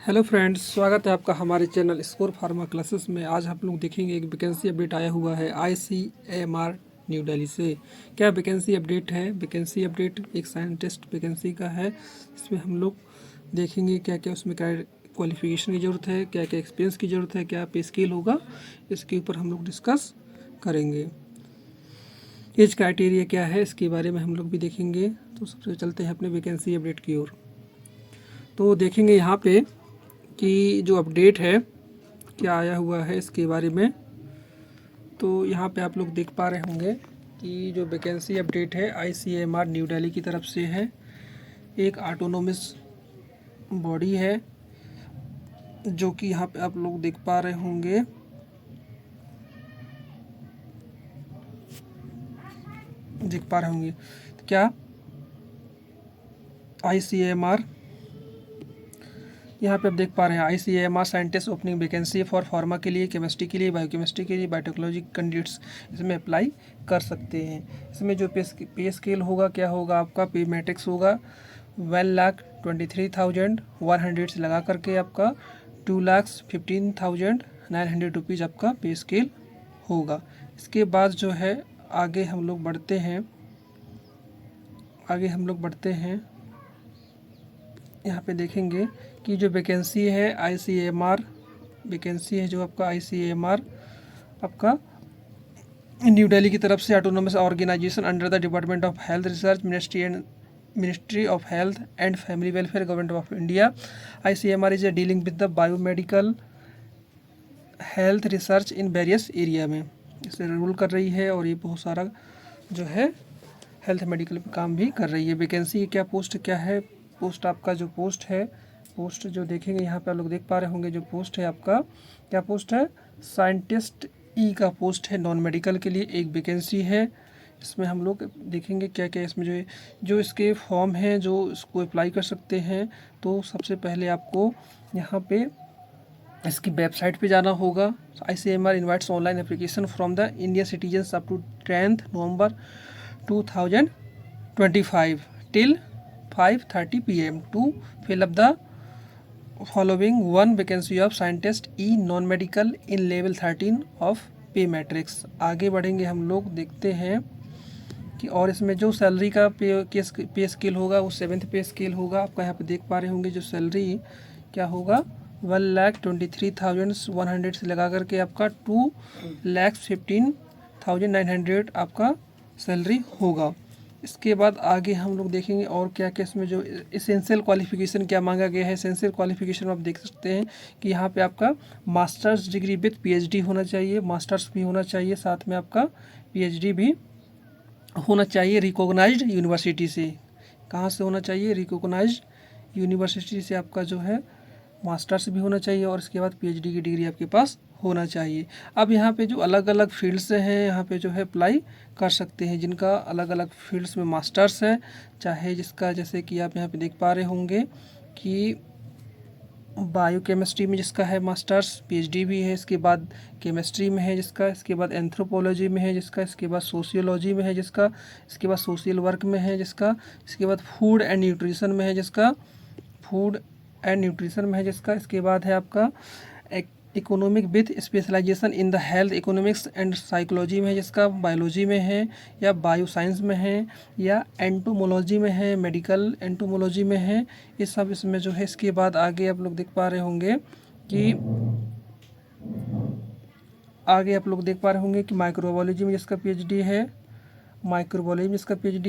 Hello friends, स्वागत है आपका हमारे चैनल स्कोर फार्मा क्लासेस में। आज आप लोग देखेंगे एक वैकेंसी अपडेट आया हुआ है आईसीएमआर न्यू दिल्ली से। क्या वैकेंसी अपडेट है? वैकेंसी अपडेट एक साइंटिस्ट वैकेंसी का है। इसमें हम लोग देखेंगे क्या क्या उसमें क्या क्वालिफिकेशन की ज़रूरत है, क्या क्या एक्सपीरियंस की ज़रूरत है, क्या पे स्केल होगा, इसके ऊपर हम लोग डिस्कस करेंगे। एज क्राइटेरिया क्या है, इसके बारे में हम लोग भी देखेंगे। तो सबसे चलते हैं अपने वैकेंसी अपडेट की ओर। तो देखेंगे यहाँ पे कि जो अपडेट है क्या आया हुआ है इसके बारे में। तो यहाँ पे आप लोग देख पा रहे होंगे कि जो वैकेंसी अपडेट है आईसीएमआर न्यू दिल्ली की तरफ से है। एक ऑटोनोमस बॉडी है जो कि यहाँ पे आप लोग देख पा रहे होंगे। तो क्या आईसीएमआर यहाँ पे आप देख पा रहे हैं ICMR scientist opening vacancy for pharma के लिए, केमिस्ट्री के लिए, बायोकेमिस्ट्री के लिए, बायोटेक्नोलॉजी कैंडिडेट्स इसमें अप्लाई कर सकते हैं। इसमें जो पे स्केल होगा क्या होगा, आपका पे मैट्रिक्स होगा 1,23,100 से लगा करके आपका 2,15,900 रुपीज़ आपका पे स्केल होगा। इसके बाद जो है आगे हम लोग बढ़ते हैं यहाँ पे देखेंगे कि जो वैकेंसी है आईसीएमआर वैकेंसी है जो आपका आईसीएमआर आपका न्यू दिल्ली की तरफ से autonomous organisation under the department of health research ministry of health and family welfare government of India. ICMR is a dealing with the biomedical health research in various area में इसे rule कर रही है, और ये बहुत सारा जो है हेल्थ मेडिकल पे काम भी कर रही है। वैकेंसी क्या पोस्ट क्या है, पोस्ट आपका जो पोस्ट जो देखेंगे यहाँ पे आप लोग देख पा रहे होंगे। जो पोस्ट है आपका क्या पोस्ट है, साइंटिस्ट ई का पोस्ट है। नॉन मेडिकल के लिए एक वैकेंसी है। इसमें हम लोग देखेंगे क्या क्या इसमें जो इसके फॉर्म हैं जो इसको अप्लाई कर सकते हैं। तो सबसे पहले आपको यहाँ पे इसकी वेबसाइट पे जाना होगा। ICMR invites online application from the Indian citizens up to 10 November 2025 till 5:30 PM to fill up the following one vacancy of scientist E non-medical in level 13 of पे मैट्रिक्स। आगे बढ़ेंगे हम लोग, देखते हैं कि और इसमें जो सैलरी का पे स्केल होगा वो 7th पे स्केल होगा। आपका यहाँ पे देख पा रहे होंगे जो सैलरी क्या होगा 1,23,100 से लगा करके आपका 2,15,900 आपका सैलरी होगा। इसके बाद आगे हम लोग देखेंगे और क्या क्या इसमें जो एसेंशियल क्वालिफिकेशन क्या मांगा गया है। एसेंशियल क्वालिफिकेशन आप देख सकते हैं कि यहाँ पे आपका मास्टर्स डिग्री विद पीएचडी होना चाहिए, मास्टर्स भी होना चाहिए, साथ में आपका पीएचडी भी होना चाहिए रिकॉग्नाइज्ड यूनिवर्सिटी से। कहाँ से होना चाहिए, रिकॉग्नाइज्ड यूनिवर्सिटी से आपका जो है मास्टर्स भी होना चाहिए, और इसके बाद पीएचडी की डिग्री आपके पास होना चाहिए। अब यहाँ पे जो अलग अलग फील्ड्स हैं यहाँ पे जो है अप्लाई कर सकते हैं, जिनका अलग अलग फील्ड्स में मास्टर्स है, चाहे जिसका जैसे कि आप यहाँ पे देख पा रहे होंगे कि बायोकेमिस्ट्री में जिसका है मास्टर्स, पीएचडी भी है, इसके बाद केमिस्ट्री में है जिसका, इसके बाद एंथ्रोपोलॉजी में है जिसका, इसके बाद सोशियोलॉजी में है जिसका, इसके बाद सोशल वर्क में है जिसका, इसके बाद फूड एंड न्यूट्रिशन में है जिसका, इसके बाद है आपका economic with specialisation in the health economics and psychology में है जिसका, बायोलॉजी में है या बायो साइंस में है या एंटोमोलॉजी में है, मेडिकल एंटोमोलॉजी में है, ये सब इसमें जो है। इसके बाद आगे आप लोग देख पा रहे होंगे कि माइक्रोबायोलॉजी में जिसका पीएचडी है,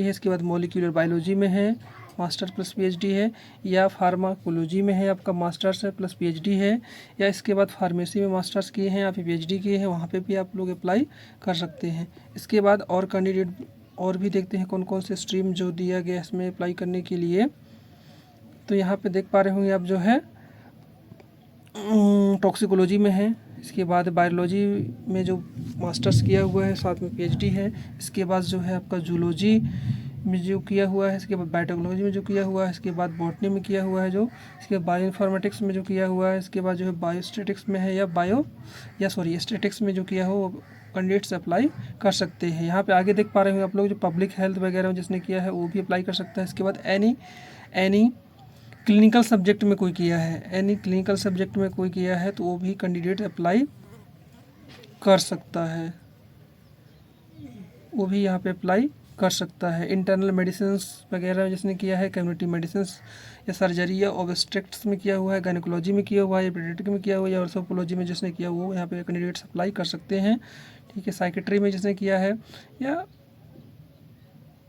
इसके बाद मॉलिक्यूलर बायोलॉजी में है मास्टर प्लस पीएचडी है, या फार्माकोलॉजी में है आपका मास्टर्स है प्लस पीएचडी है, या इसके बाद फार्मेसी में मास्टर्स किए हैं या फिर पीएचडी किए हैं, वहाँ पे भी आप लोग अप्लाई कर सकते हैं। इसके बाद और कैंडिडेट और भी देखते हैं कौन कौन से स्ट्रीम जो दिया गया इसमें अप्लाई करने के लिए। तो यहाँ पे देख पा रहे होंगे आप जो है टॉक्सिकोलॉजी में है, इसके बाद बायोलॉजी में जो मास्टर्स किया हुआ है साथ में पीएचडी है, इसके बाद जो है आपका जूलॉजी में जो किया हुआ है, इसके बाद बायोटेक्नोलॉजी में जो किया हुआ है, इसके बाद बॉटनी में किया हुआ है जो, इसके बाद बायो इन्फॉर्मेटिक्स में जो किया हुआ है, इसके बाद जो है बायोस्टेटिक्स में है या स्टेटिक्स में जो किया हो वो कैंडिडेट्स अप्लाई कर सकते हैं। यहाँ पे आगे देख पा रहे होंगे आप लोग जो पब्लिक हेल्थ वगैरह जिसने किया है वो भी अप्लाई कर सकता है। इसके बाद एनी क्लिनिकल सब्जेक्ट में कोई किया है, एनी क्लिनिकल सब्जेक्ट में कोई किया है तो वो भी कैंडिडेट अप्लाई कर सकता है, वो भी यहाँ पे अप्लाई कर सकता है। इंटरनल मेडिसिन वगैरह जिसने किया है, कम्युनिटी मेडिसिन या सर्जरी या ऑब्स्ट्रिक्ट्स में किया हुआ है, गायनेकोलॉजी में किया हुआ है, या पीडियाट्रिक में किया हुआ है, या ऑर्थोपोलॉजी में जिसने किया वो यहाँ पे कैंडिडेट्स अप्लाई कर सकते हैं। ठीक है, साइकेट्री में जिसने किया है, या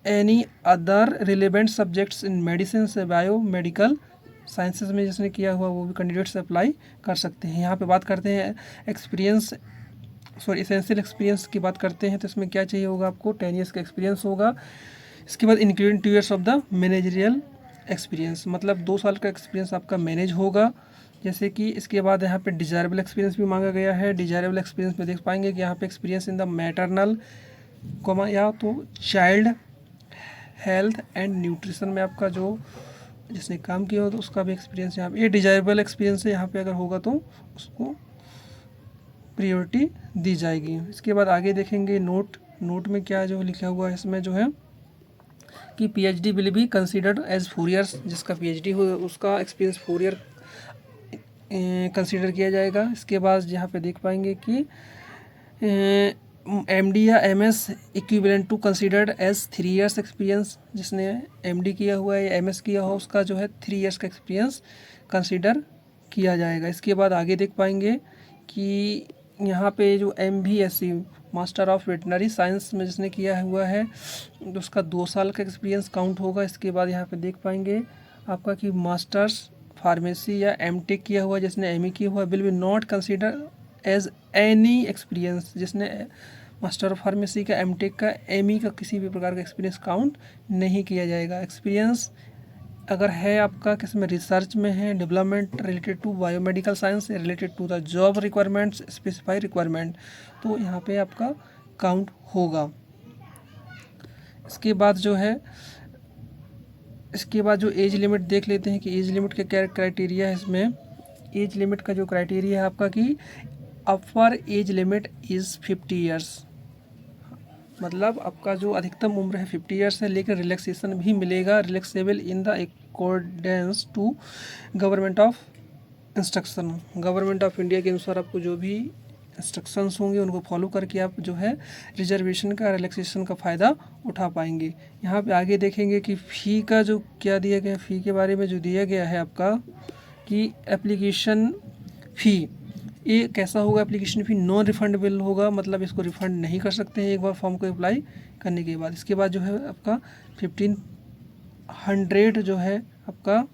any other relevant subjects in medicine से बायो मेडिकल साइंसेज में जिसने किया हुआ वो भी कैंडिडेट्स अप्लाई कर सकते हैं। यहाँ पे बात करते हैं एक्सपीरियंस, सॉरी एसेंशियल एक्सपीरियंस की बात करते हैं तो इसमें क्या चाहिए होगा आपको, 10 ईयर्स का एक्सपीरियंस होगा। इसके बाद including 2 years of the managerial experience, मतलब 2 साल का एक्सपीरियंस आपका मैनेज होगा। जैसे कि इसके बाद यहाँ पे डिजायरेबल एक्सपीरियंस भी मांगा गया है। डिजायरेबल एक्सपीरियंस में देख पाएंगे कि यहाँ पे एक्सपीरियंस इन द मैटरनल या तो चाइल्ड हेल्थ एंड न्यूट्रिशन में आपका जो जिसने काम किया हो तो उसका भी एक्सपीरियंस यहाँ पे, ये डिजायरेबल एक्सपीरियंस है, यहाँ पे अगर होगा तो उसको प्रायोरिटी दी जाएगी। इसके बाद आगे देखेंगे नोट में क्या जो लिखा हुआ है इसमें जो है कि PhD will be considered as 4 years, जिसका PhD हो उसका एक्सपीरियंस 4 ईयर कंसिडर किया जाएगा। इसके बाद यहाँ पे देख पाएंगे कि MD या MS equivalent to considered as 3 years experience, जिसने MD किया हुआ है या MS किया हो उसका जो है 3 ईयर्स का एक्सपीरियंस कंसिडर किया जाएगा। इसके बाद आगे देख पाएंगे कि यहाँ पे जो MVSC master of veterinary science में जिसने किया हुआ है तो उसका 2 साल का एक्सपीरियंस काउंट होगा। इसके बाद यहाँ पे देख पाएंगे आपका कि मास्टर्स फार्मेसी या MTech किया हुआ जिसने ME किया हुआ will be not consider as any experience, जिसने मास्टर ऑफ फार्मेसी का MTech का ME का किसी भी प्रकार का एक्सपीरियंस काउंट नहीं किया जाएगा। एक्सपीरियंस अगर है आपका किसमें, रिसर्च में है, development related to biomedical science, related to the job requirements, specified requirement, तो यहाँ पे आपका काउंट होगा। इसके बाद जो है इसके बाद जो एज लिमिट देख लेते हैं कि एज लिमिट का क्या क्राइटेरिया है। इसमें एज लिमिट का जो क्राइटेरिया है आपका कि अपर एज लिमिट इज़ 50 ईयर्स, मतलब आपका जो अधिकतम उम्र है 50 ईयर्स है, लेकिन रिलैक्सेशन भी मिलेगा, relaxable in the accordance to government of instruction, government of India के अनुसार आपको जो भी इंस्ट्रक्शंस होंगे उनको फॉलो करके आप जो है रिजर्वेशन का, रिलैक्सेशन का फ़ायदा उठा पाएंगे। यहाँ पे आगे देखेंगे कि फ़ी का जो क्या दिया गया, फ़ी के बारे में जो दिया गया है आपका कि एप्लीकेशन फ़ी, ये कैसा होगा, एप्लीकेशन फ़ी नॉन रिफंडेबल होगा, मतलब इसको रिफ़ंड नहीं कर सकते हैं एक बार फॉर्म को अप्लाई करने के बाद। इसके बाद जो है आपका 1500 जो है आपका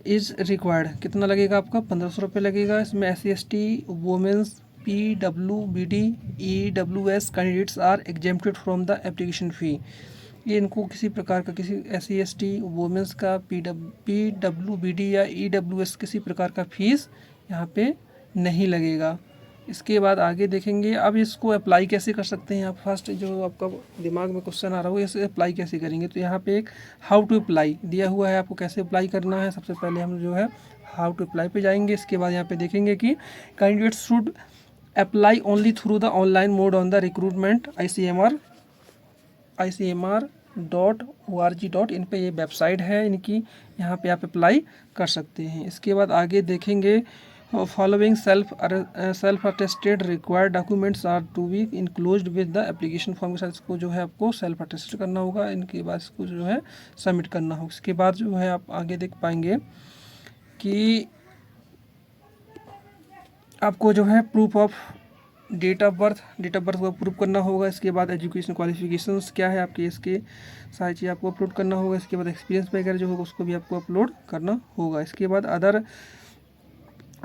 इज़ रिक्वायर्ड, कितना लगेगा आपका 1500 रुपये लगेगा। इसमें SC/ST women's PWBD EWS candidates are exempted from the application fee, ये इनको किसी प्रकार का किसी SC/ST वुमेंस का PWBD या EWS किसी प्रकार का फीस यहाँ पे नहीं लगेगा। इसके बाद आगे देखेंगे अब इसको अप्लाई कैसे कर सकते हैं आप, फर्स्ट जो आपका दिमाग में क्वेश्चन आ रहा हो इसे अप्लाई कैसे करेंगे, तो यहाँ पे एक हाउ टू अप्लाई दिया हुआ है, आपको कैसे अप्लाई करना है। सबसे पहले हम जो है हाउ टू अप्लाई पे जाएंगे। इसके बाद यहाँ पे देखेंगे कि candidates should apply only through the online mode on the recruitment ICMR.org.in पे ये वेबसाइट है इनकी, यहाँ पे आप अप्लाई कर सकते हैं। इसके बाद आगे देखेंगे following self attested required documents are to be enclosed with the application form के साथ इसको जो है आपको सेल्फ अटेस्ट करना होगा, इनके बाद इसको जो है सबमिट करना होगा। इसके बाद जो है आप आगे देख पाएंगे कि आपको जो है proof of date of birth को प्रूफ करना होगा। इसके बाद एजुकेशन क्वालिफिकेशंस क्या है आपके, इसके सारी चीज़ आपको अपलोड करना होगा। इसके बाद एक्सपीरियंस वगैरह जो होगा उसको भी आपको अपलोड करना होगा। इसके बाद अदर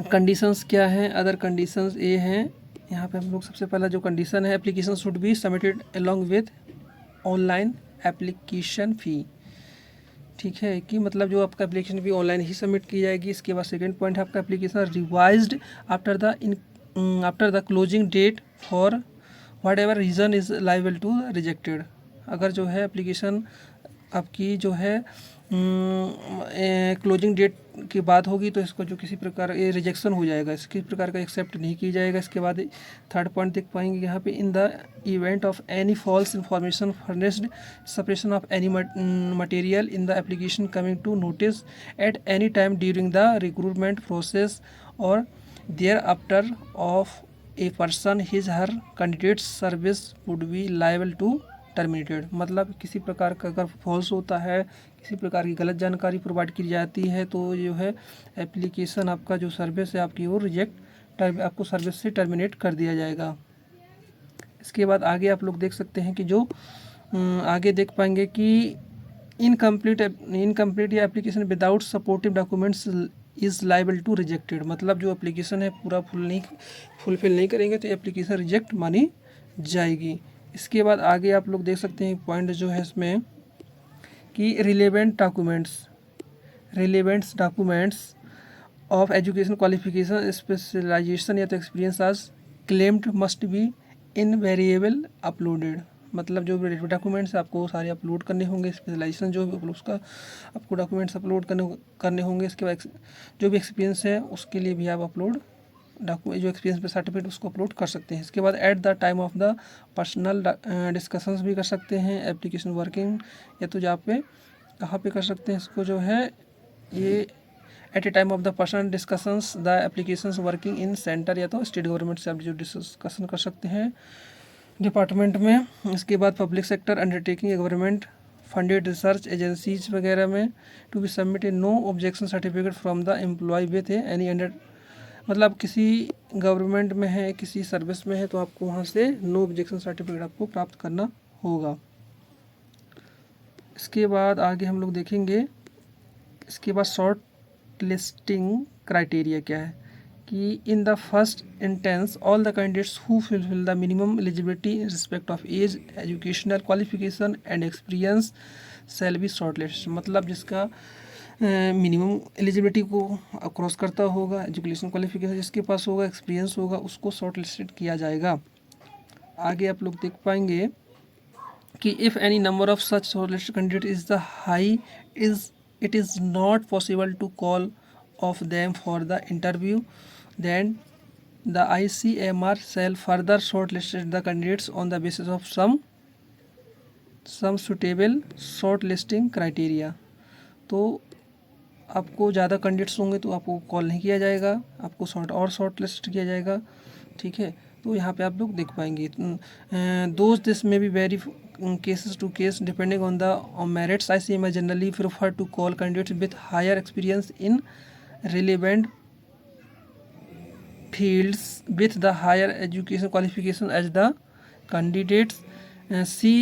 कंडीशंस क्या हैं, अदर कंडीशंस ये हैं, यहाँ पे हम लोग सबसे पहला जो कंडीशन है application should be submitted along with online application fee, ठीक है कि मतलब जो आपका एप्लीकेशन फ़ी ऑनलाइन ही सबमिट की जाएगी। इसके बाद सेकंड पॉइंट है आपका application revised after the closing date for whatever reason is liable to rejected, अगर जो है एप्लीकेशन आपकी जो है क्लोजिंग डेट की बात होगी तो इसको जो किसी प्रकार ये रिजेक्शन हो जाएगा, किसी प्रकार का एक्सेप्ट नहीं किया जाएगा। इसके बाद थर्ड पॉइंट देख पाएंगे यहाँ पे, in the event of any false information furnished separation of any material in the application coming to notice at any time during the recruitment process और thereafter of a person his her candidate service would be liable to terminated. मतलब किसी प्रकार का अगर false होता है, किसी प्रकार की गलत जानकारी प्रोवाइड की जाती है तो जो है एप्लीकेशन आपका जो सर्विस है आपकी वो रिजेक्ट आपको सर्विस से टर्मिनेट कर दिया जाएगा। इसके बाद आगे आप लोग देख सकते हैं कि जो आगे देख पाएंगे कि इनकम्प्लीट या application without supportive documents is liable to rejected. मतलब जो एप्लीकेशन है पूरा फुलफिल नहीं करेंगे तो एप्लीकेशन रिजेक्ट मानी जाएगी। इसके बाद आगे आप लोग देख सकते हैं पॉइंट जो है इसमें कि relevant documents of education qualification specialisation या तो experience as claimed must be invariable uploaded. मतलब जो डॉक्यूमेंट्स आपको सारे अपलोड करने होंगे, स्पेशलाइजेशन जो भी उसका आपको डॉक्यूमेंट्स अपलोड करने होंगे। इसके बाद जो भी एक्सपीरियंस है उसके लिए भी आप अपलोड डॉक्यूमेंट जो एक्सपीरियंस पे सर्टिफिकेट उसको अपलोड कर सकते हैं। इसके बाद at the time of the personal discussions भी कर सकते हैं एप्लीकेशन वर्किंग, या तो जहाँ पे कहाँ पे कर सकते हैं इसको जो है ये at a time of the personal discussions the applications working in centre या तो स्टेट गवर्नमेंट से आप जो डिस्कशन कर सकते हैं डिपार्टमेंट में। इसके बाद public sector undertaking government funded research agencies वगैरह में to be submit a no objection certificate from the employ with any under. मतलब किसी गवर्नमेंट में है, किसी सर्विस में है तो आपको वहाँ से नो ऑब्जेक्शन सर्टिफिकेट आपको प्राप्त करना होगा। इसके बाद आगे हम लोग देखेंगे, इसके बाद शॉर्ट लिस्टिंग क्राइटेरिया क्या है कि in the first instance all the candidates who fulfil the minimum eligibility in respect of age, educational qualification and experience shall be short list. मतलब जिसका मिनिमम एलिजिबिलिटी को क्रॉस करता होगा, एजुकेशन क्वालिफिकेशन जिसके पास होगा, एक्सपीरियंस होगा, उसको शॉर्ट लिस्टेड किया जाएगा। आगे आप लोग देख पाएंगे कि if any number of such short listed candidate is the high it is not possible to call of them for the interview then the ICMR shall further shortlisted the candidates on the basis of some suitable shortlisting criteria। तो आपको ज़्यादा candidates होंगे तो आपको call नहीं किया जाएगा, आपको शॉर्ट लिस्ट किया जाएगा। ठीक है, तो यहाँ पे आप लोग देख पाएंगे दोस्त दिस में भी vary cases to case depending on the merits. ICMR generally prefer to call candidates with higher experience in relevant fields with the higher education qualification as the candidates see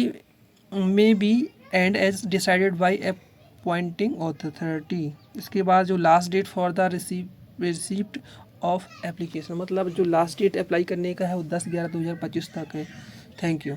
may be and as decided by appointing authority। इसके बाद जो last date for the receipt of application, मतलब जो last date apply करने का है वो 10/11/2025 तक है। Thank you.